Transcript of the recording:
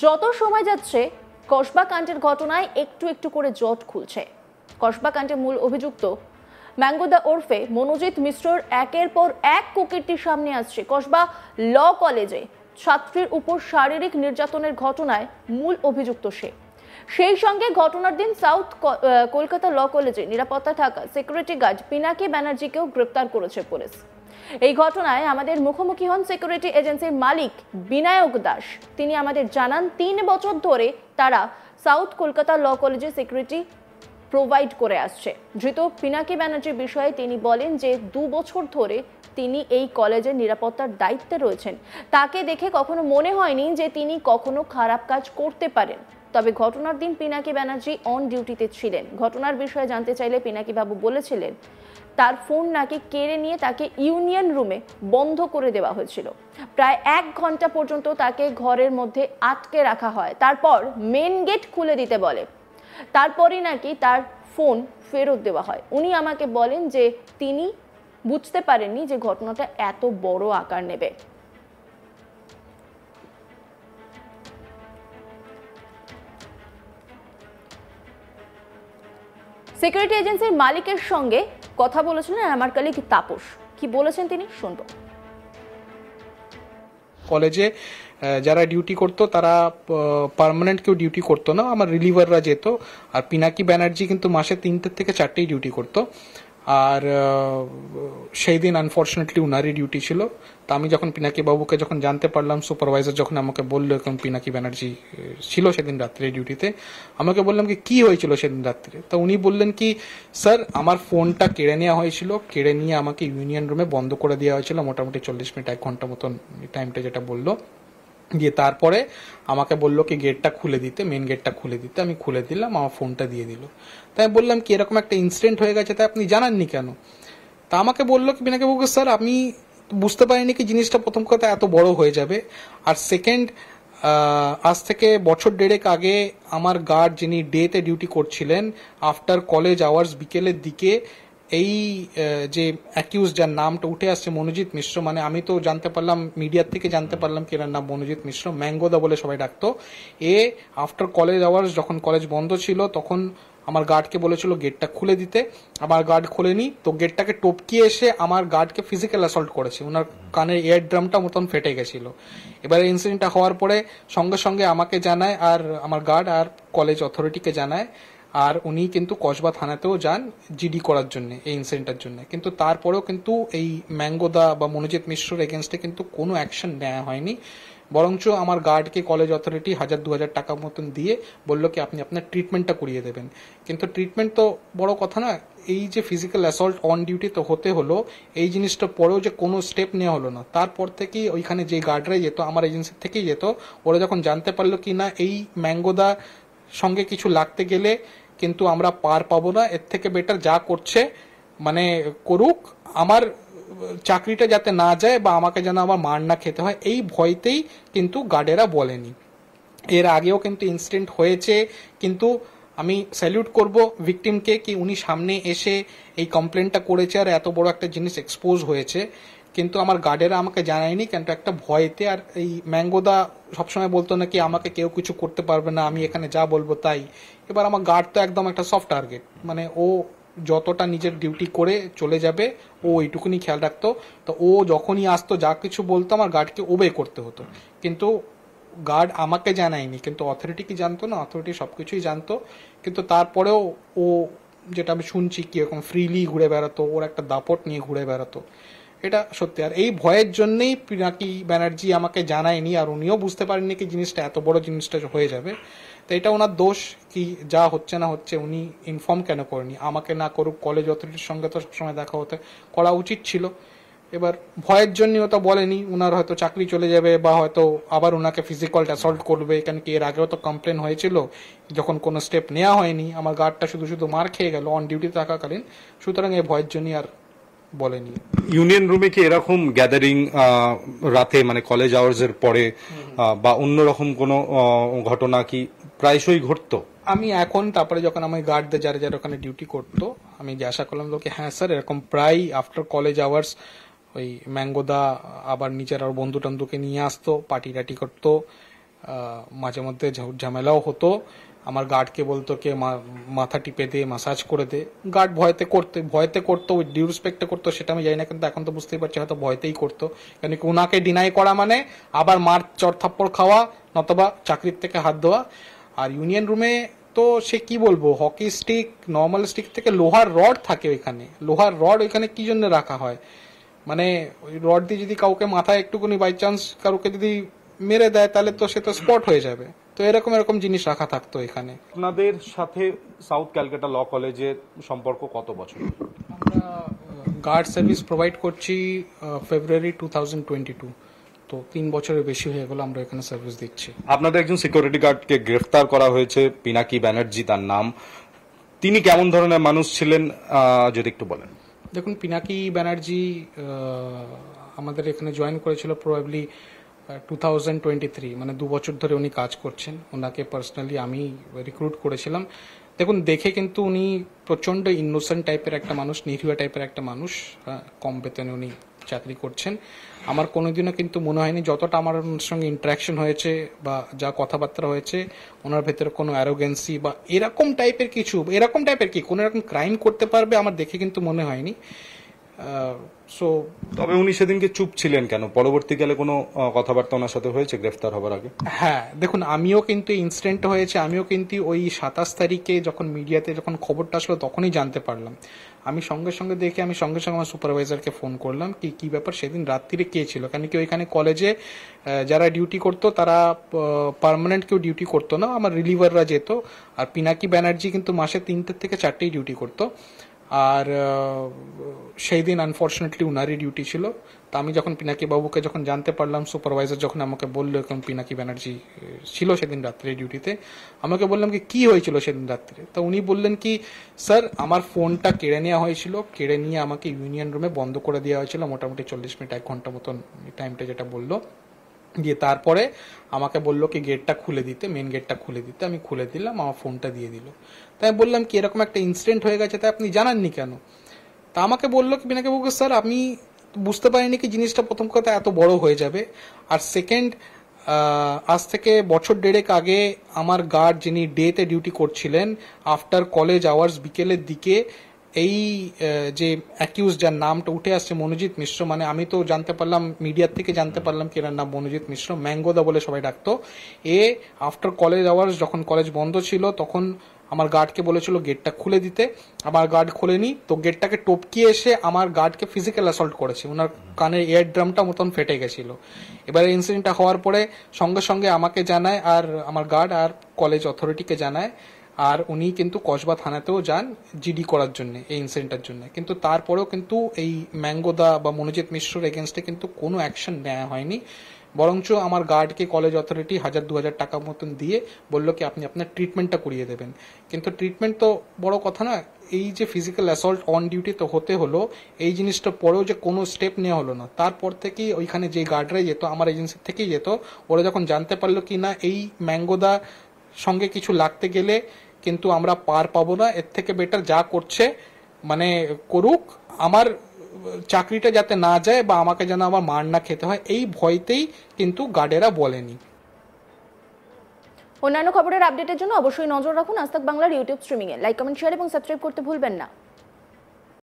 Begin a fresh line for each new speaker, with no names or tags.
যত সময় যাচ্ছে কসবা কাণ্ডের ঘটনায় একটু একটু করে জট খুলছে। কসবা কাণ্ডের মূল অভিযুক্ত ম্যাঙ্গোদা ওরফে মনোজিৎ মিশ্রর একের পর এক কুকীর্তি সামনে আসছে। কসবা ল কলেজে ছাত্রীর উপর শারীরিক নির্যাতনের ঘটনায় মূল অভিযুক্ত সে। সেই সঙ্গে ঘটনার দিন সাউথ কলকাতা ল কলেজে নিরাপত্তা থাকা সিকিউরিটি গার্ড পিনাকি ব্যানার্জিকেও গ্রেপ্তার করেছে পুলিশ। এই ঘটনায় আমাদের মুখোমুখি হন সিকিউরিটি এজেন্সির মালিক বিনায়ক দাস। তিনি আমাদের জানান ৩ বছর ধরে তারা সাউথ কলকাতা ল কলেজে সিকিউরিটি প্রোভাইড করে আসছে। ধৃত পিনাকি ব্যানার্জির বিষয়ে তিনি বলেন যে 2 বছর ধরে তিনি এই কলেজের নিরাপত্তার দায়িত্বে রয়েছেন। তাকে দেখে কখনো মনে হয়নি যে তিনি কখনো খারাপ কাজ করতে পারেন। তবে ঘটনার দিন পিনাকি ব্যানার্জি অন ডিউটিতে ছিলেন। ঘটনার বিষয়ে জানতে চাইলে পিনাকি বাবু বলেছিলেন তার ফোন নাকি কেড়ে নিয়ে তাকে ইউনিয়ন রুমে বন্ধ করে দেওয়া হয়েছিল। প্রায় 1 ঘন্টা পর্যন্ত তাকে ঘরের মধ্যে আটকে রাখা হয়। তারপর মেন গেট খুলে দিতে বলে। তারপরই নাকি তার ফোন ফেরত দেওয়া হয়। উনি আমাকে বলেন যে তিনি বুঝতে পারেননি যে ঘটনাটা এত বড় আকার নেবে। সিকিউরিটি এজেন্সির মালিকের সঙ্গে কথা বলেছিলেন আমার কলিগ তাপস। কি বলেছেন তিনি শুনবো।
কলেজে যারা ডিউটি করতো তারা পার্মানেন্ট কেউ ডিউটি করতো না, আমার রিলিভাররা যেত। আর পিনাকি ব্যানার্জি কিন্তু মাসে 3টে থেকে 4টেই ডিউটি করতো। আর সেই দিন আনফর্চুনেটলি উনারই ডিউটি ছিল। তা আমি যখন পিনাকি বাবুকে যখন জানতে পারলাম, সুপারভাইজার যখন আমাকে বললো এখন পিনাকি ব্যানার্জি ছিল সেদিন রাত্রে ডিউটিতে, আমাকে বললাম কি হয়েছিল সেদিন রাত্রে। তো উনি বললেন কি, স্যার আমার ফোনটা কেড়ে নেওয়া হয়েছিল, কেড়ে নিয়ে আমাকে ইউনিয়ন রুমে বন্ধ করে দেওয়া হয়েছিল মোটামুটি 40 মিনিট 1 ঘন্টা মতন টাইমটা যেটা বললো। দিয়ে তারপরে আমাকে বললো কি গেটটা খুলে দিতে, মেন গেটটা খুলে দিতে। আমি খুলে দিলাম, আমার ফোনটা দিয়ে দিল। তাই আমি বললাম কি এরকম একটা ইনসিডেন্ট হয়ে গেছে, তাই আপনি জানাননি কেন? তা আমাকে বললো কি বিনাকে বলবো স্যার আমি বুঝতে পারিনি কি জিনিসটা প্রথম কথা এত বড় হয়ে যাবে। আর সেকেন্ড, আজ থেকে বছর 1.5 আগে আমার গার্ড যিনি ডেতে ডিউটি করছিলেন, আফটার কলেজ আওয়ার্স বিকেলের দিকে এই যে অ্যাকিউজ যার নামটা উঠে আসছে মনোজিৎ মিশ্র, মানে আমি তো জানতে পারলাম মিডিয়ার থেকে জানতে পারলাম কি এর নাম মনোজিৎ মিশ্র, ম্যাঙ্গোদা বলে সবাই ডাকতো। এ আফটার কলেজ আওয়ার্স যখন কলেজ বন্ধ ছিল তখন আমার গার্ডকে বলেছিল গেটটা খুলে দিতে। আমার গার্ড খোলেনি, তো গেটটাকে টপকিয়ে এসে আমার গার্ডকে ফিজিক্যাল অ্যাসল্ট করেছে। ওনার কানের এয়ার ড্রামটা মতন ফেটে গেছিল। এবারে ইনসিডেন্টটা হওয়ার পরে সঙ্গে সঙ্গে আমাকে জানায় আর আমার গার্ড আর কলেজ অথরিটিকে জানায়। আর উনি কিন্তু কসবা থানাতেও যান জিডি করার জন্য এই ইনসিডেন্টের জন্য। কিন্তু তারপরেও কিন্তু এই ম্যাঙ্গোদা বা মনোজিৎ মিশ্রর এগেনস্টে কিন্তু কোনো অ্যাকশন নেওয়া হয়নি। বরঞ্চ আমার গার্ডকে কলেজ অথরিটি 1000-2000 টাকা মতন দিয়ে বললো কি আপনি আপনার ট্রিটমেন্টটা করিয়ে দেবেন। কিন্তু ট্রিটমেন্ট তো বড় কথা না, এই যে ফিজিক্যাল অ্যাসল্ট অন ডিউটি তো হতে হলো, এই জিনিসটা পরেও যে কোনো স্টেপ নেওয়া হলো না। তারপর থেকেই ওইখানে যে গার্ডরাই যেত আমার এজেন্সি থেকেই যেত, ওরা যখন জানতে পারলো কি না এই ম্যাঙ্গোদা সঙ্গে কিছু লাগতে গেলে কিন্তু আমরা পার পাবো না, এর থেকে বেটার যা করছে মানে করুক, আমার চাকরিটা যাতে না যায় বা আমাকে যেন আমার মার না খেতে হয়, এই ভয়তেই কিন্তু গার্ডেরা বলেনি। এর আগেও কিন্তু ইনসিডেন্ট হয়েছে, কিন্তু আমি স্যালিউট করব ভিকটিমকে কি উনি সামনে এসে এই কমপ্লেনটা করেছে আর এত বড় একটা জিনিস এক্সপোজ হয়েছে। কিন্তু আমার গার্ডেরা আমাকে জানায়নি, কিন্তু একটা ভয়তে। আর এই ম্যাঙ্গোদা সবসময় বলতো নাকি আমাকে কেউ কিছু করতে পারবে না, আমি এখানে যা বলবো তাই। এবার আমার গার্ড তো একদম একটা সফট টার্গেট, মানে ও যতটা নিজের ডিউটি করে চলে যাবে ও এইটুকুনি খেয়াল রাখতো। তো ও যখনই আসতো যা কিছু বলতো আমার গার্ডকে ওবে করতে হতো। কিন্তু গার্ড আমাকে জানায়নি, কিন্তু অথরিটি কি জানতো না, অথরিটি সবকিছুই জানতো। কিন্তু তারপরেও ও যেটা আমি শুনছি কি এরকম ফ্রিলি ঘুরে বেড়াতো, ওর একটা দাপট নিয়ে ঘুরে বেড়াতো, এটা সত্যি। আর এই ভয়ের জন্যই পিনাকি ব্যানার্জি আমাকে জানায়নি, আর উনিও বুঝতে পারেননি কি জিনিসটা এত বড় জিনিসটা হয়ে যাবে। তো এটা ওনার দোষ কি যা হচ্ছে না হচ্ছে উনি ইনফর্ম কেন করেনি, আমাকে না করুক কলেজ অথরিটির সঙ্গে তো সবসময় দেখা হতে করা উচিত ছিল। এবার ভয়ের জন্য ওটা বলেনি, ওনার হয়তো চাকরি চলে যাবে বা হয়তো আবার ওনাকে ফিজিক্যাল অ্যাসল্ট করবে, কেন কি এর আগেও তো কমপ্লেন হয়েছিল যখন কোনো স্টেপ নেওয়া হয়নি, আমার গার্ডটা শুধু শুধু মার খেয়ে গেল অন ডিউটি থাকাকালীন। সুতরাং এই ভয়ের জন্যই আর বলেনি।
ইউনিয়ন রুমে কি এরকম গ্যাদারিং রাতে মানে কলেজ আওয়ার্স এর পরে বা অন্যরকম কোনো ঘটনা কি প্রায়শই ঘটতো?
আমি এখন তারপরে যখন আমি গার্ডদের যারা যারা ওখানে ডিউটি করতো আমি জিজ্ঞাসা করলাম লোকে, হ্যাঁ স্যার এরকম প্রায় আফটার কলেজ আওয়ার্স ওই ম্যাঙ্গোদা আবার নিজের আর বন্ধু টন্ধুকে নিয়ে আসতো, পার্টি টাটি করতো। মাঝে মধ্যে ঝামেলাও হতো। আমার গার্ডকে বলতো কে মাথা টিপে দে, মাসাজ করে দে। গার্ড ভয়তে করতো, ডিউ রেসপেক্টে করতো সেটা আমি জানি না, কিন্তু এখন তো বুঝতেই পারছি হয়তো ভয়তেই করতো। কেন কি ওনাকে ডিনাই করা মানে আবার মার চড় থাপ্পড় খাওয়া, নতবা চাকরির থেকে হাত দেওয়া। আর ইউনিয়ন রুমে তো সে কি বলবো, হকি স্টিক, নর্মাল স্টিক থেকে লোহার রড থাকে ওইখানে। লোহার রড ওইখানে কি জন্য রাখা হয়, মানে ওই রড দিয়ে যদি কাউকে মাথায় একটুকুনি বাই চান্স কাউকে যদি মেরে দেয় তাহলে তো সে তো স্পট হয়ে যাবে। তো এরকম জিনিস রাখা থাকতো এখানে।
আপনাদের সাথে সাউথ ক্যালকাটা ল কলেজের সম্পর্ক কত বছর?
আমরা গার্ড সার্ভিস প্রোভাইড করছি ফেব্রুয়ারি 2022, তো 3 বছরের বেশি হয়ে গেল আমরা এখানে সার্ভিস দিচ্ছি।
আপনাদের একজন সিকিউরিটি গার্ডকে গ্রেফতার করা হয়েছে, পিনাকি ব্যানার্জি তার নাম। তিনি কেমন ধরনের মানুষ ছিলেন যদি একটু বলেন।
দেখুন, পিনাকি ব্যানার্জি আমাদের এখানে জয়েন করেছিল প্রবাবলি 2023, মানে 2 বছর ধরে উনি কাজ করছেন। ওনাকে পার্সোনালি আমি রিক্রুট করেছিলাম। দেখুন, দেখে কিন্তু উনি প্রচন্ড ইনোসেন্ট টাইপের একটা মানুষ, নিরীহ টাইপের একটা মানুষ। কম বেতনে উনি চাকরি করছেন। আমার কোনোদিনও কিন্তু মনে হয়নি, যতটা আমার ওনার সঙ্গে ইন্টারাকশন হয়েছে বা যা কথাবার্তা হয়েছে, ওনার ভেতরে কোনো অ্যারোগেন্সি বা এরকম টাইপের কি কোনো এরকম ক্রাইম করতে পারবে আমার দেখে কিন্তু মনে হয়নি।
তবে উনি সেদিনকে চুপ ছিলেন কেন? পরবর্তীকালে কোনো কথাবার্তা ওনার সাথে হয়েছে গ্রেফতার হবার আগে?
হ্যাঁ, দেখুন, আমিও কিন্তু ইনসিডেন্ট হয়েছে, আমিও কিন্তু ওই 27 তারিখে যখন মিডিয়াতে যখন খবরটা আসলো তখনই জানতে পারলাম। আমি সঙ্গে সঙ্গে আমার সুপারভাইজারকে ফোন করলাম কি ব্যাপার, সেদিন রাত্রিরে কে ছিল। কেন কি ওইখানে কলেজে যারা ডিউটি করতো তারা পার্মানেন্ট কেউ ডিউটি করতো না, আমার রিলিভাররা যেত। আর পিনাকি ব্যানার্জি কিন্তু মাসে 3টে থেকে 4টেই ডিউটি করতো। আর সেই দিন আনফর্চুনেটলি উনারই ডিউটি ছিল। তা আমি যখন পিনাকি বাবুকে যখন জানতে পারলাম, সুপারভাইজার যখন আমাকে বললো এখন পিনাকি ব্যানার্জি ছিল সেদিন রাত্রে ডিউটিতে, আমাকে বললাম কি হয়েছিল সেদিন রাত্রে। তো উনি বললেন কি, স্যার আমার ফোনটা কেড়ে নেওয়া হয়েছিল, কেড়ে নিয়ে আমাকে ইউনিয়ন রুমে বন্ধ করে দেওয়া হয়েছিল মোটামুটি 40 মিনিট 1 ঘন্টা মতন টাইমটা যেটা বললো। দিয়ে তারপরে আমাকে বললো কি গেটটা খুলে দিতে, মেন গেটটা খুলে দিতে। আমি খুলে দিলাম, আমার ফোনটা দিয়ে দিল। তাই বললাম কি এরকম একটা ইনসিডেন্ট হয়ে গেছে, তাই আপনি জানাননি কেন? তা আমাকে বললো কি পিনাকি বাবু, স্যার আমি বুঝতে পারিনি কি জিনিসটা প্রথম কথা এত বড় হয়ে যাবে। আর সেকেন্ড, আজ থেকে বছর 1.5 আগে আমার গার্ড যিনি ডেতে ডিউটি করছিলেন, আফটার কলেজ আওয়ার্স বিকেলের দিকে এই যে অ্যাকিউজ যার নামটা উঠে আসছে মনোজিৎ মিশ্র, মানে আমি তো জানতে পারলাম মিডিয়ার থেকে জানতে পারলাম কি এর নাম মনোজিৎ মিশ্র, ম্যাঙ্গোদা বলে সবাই ডাকতো। আফটার কলেজ আওয়ার্স যখন কলেজ বন্ধ ছিল তখন আমার গার্ডকে বলেছিল গেটটা খুলে দিতে। আমার গার্ড খোলেনি, তো গেটটাকে টপকিয়ে এসে আমার গার্ডকে ফিজিক্যাল অ্যাসল্ট করেছে। ওনার কানের এয়ার ড্রামটা মতন ফেটে গেছিল। এবারে ইনসিডেন্টটা হওয়ার পরে সঙ্গে সঙ্গে আমাকে জানায় আর আমার গার্ড আর কলেজ অথরিটিকে জানায়। আর উনি কিন্তু কসবা থানাতেও যান জিডি করার জন্য এই ইনসিডেন্টের জন্য। কিন্তু তারপরেও কিন্তু এই ম্যাঙ্গোদা বা মনোজিৎ মিশ্রর এগেনস্টে কিন্তু কোনো অ্যাকশন নেওয়া হয়নি। বরঞ্চ আমার গার্ডকে কলেজ অথরিটি 1000-2000 টাকা মতন দিয়ে বললো কি আপনি আপনার ট্রিটমেন্টটা করিয়ে দেবেন। কিন্তু ট্রিটমেন্ট তো বড় কথা না, এই যে ফিজিক্যাল অ্যাসল্ট অন ডিউটি তো হতে হলো, এই জিনিসটা পরেও যে কোনো স্টেপ নেওয়া হলো না। তারপর থেকেই ওইখানে যে গার্ডরাই যেত, আমার এজেন্সি থেকেই যেত, ওরা যখন জানতে পারলো কি না এই ম্যাঙ্গোদা সঙ্গে কিছু লাগতে গেলে কিন্তু আমরা পার পাবো না, এর থেকে বেটার যা করছে মানে করুক, আমার চাকরিটা যাতে না যায় বা আমাকে যেন আমার মার না খেতে হয়, এই ভয়তেই কিন্তু গার্ডেরা বলেনি।
অন্যান্য খবরের আপডেটের জন্য অবশ্যই নজর রাখুন আজ তাক বাংলার ইউটিউব স্ট্রিমিংয়ে। লাইক, কমেন্ট, শেয়ার এবং সাবস্ক্রাইব করতে ভুলবেন না।